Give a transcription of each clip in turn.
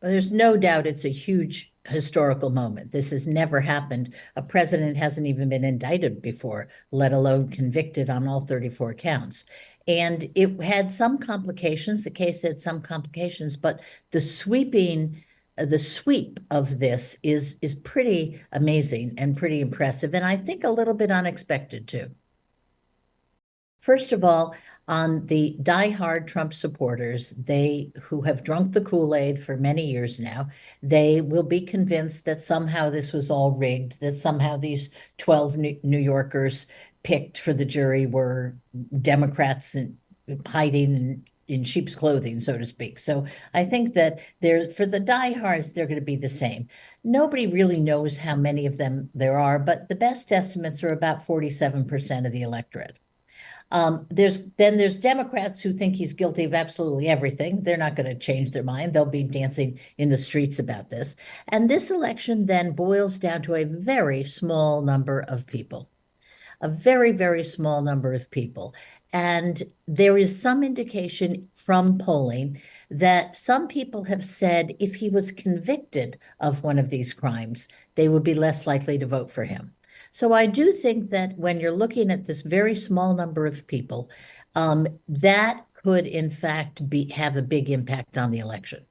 There's no doubt it's a huge historical moment. This has never happened. A president hasn't even been indicted before, let alone convicted on all 34 counts. And it had some complications. The case had some complications, but the the sweep of this is pretty amazing and pretty impressive, and I think a little bit unexpected too. First of all, on the diehard Trump supporters, they who have drunk the Kool-Aid for many years now, they will be convinced that somehow this was all rigged, that somehow these 12 New Yorkers picked for the jury were Democrats and hiding in sheep's clothing, so to speak. So I think that for the diehards, they're going to be the same. Nobody really knows how many of them there are, but the best estimates are about 47% of the electorate. There's Democrats who think he's guilty of absolutely everything. They're not going to change their mind. They'll be dancing in the streets about this. And this election then boils down to a very small number of people, a very, very small number of people. And there is some indication from polling that some people have said if he was convicted of one of these crimes, they would be less likely to vote for him. So I do think that when you're looking at this very small number of people, that could in fact have a big impact on the election.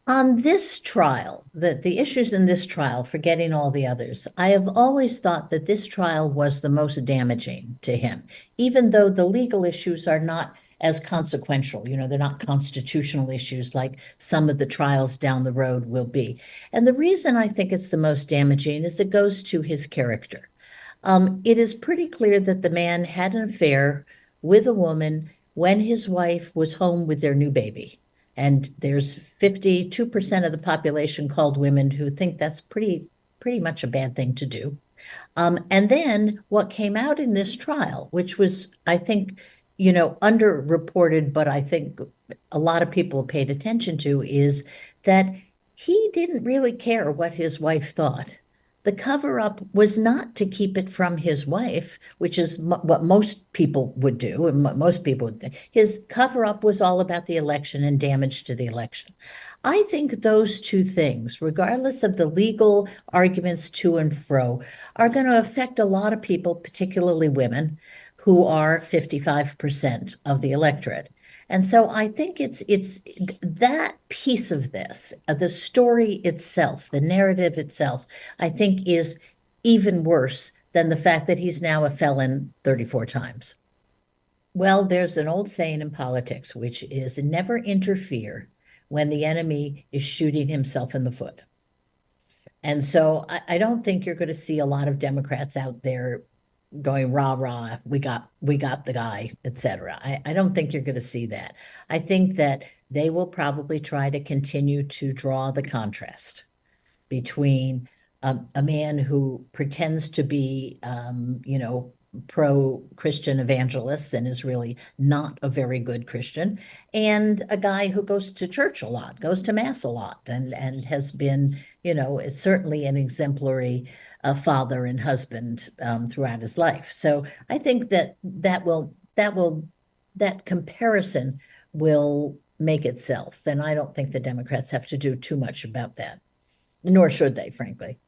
On this trial, the issues in this trial, forgetting all the others, I have always thought that this trial was the most damaging to him, even though the legal issues are not as consequential. You know, they're not constitutional issues like some of the trials down the road will be. And the reason I think it's the most damaging is it goes to his character. It is pretty clear that the man had an affair with a woman when his wife was home with their new baby. And there's 52% of the population called women who think that's pretty much a bad thing to do. And then what came out in this trial, which was, I think, underreported, but I think a lot of people paid attention to, is that he didn't really care what his wife thought. The cover up was not to keep it from his wife, which is what most people would do, and what most people would think. His cover up was all about the election and damage to the election. I think those two things, regardless of the legal arguments to and fro, are going to affect a lot of people, particularly women, who are 55% of the electorate. And so I think it's that piece of this, the story itself, the narrative itself, I think is even worse than the fact that he's now a felon 34 times. Well, there's an old saying in politics, which is never interfere when the enemy is shooting himself in the foot. And so I don't think you're going to see a lot of Democrats out there going rah rah, we got the guy, etc. I don't think you're going to see that. I think that they will probably try to continue to draw the contrast between a man who pretends to be, pro-Christian evangelist and is really not a very good Christian, and a guy who goes to church a lot, goes to mass a lot, and has been, is certainly an exemplary father and husband throughout his life. So I think that comparison will make itself, and I don't think the Democrats have to do too much about that, nor should they, frankly.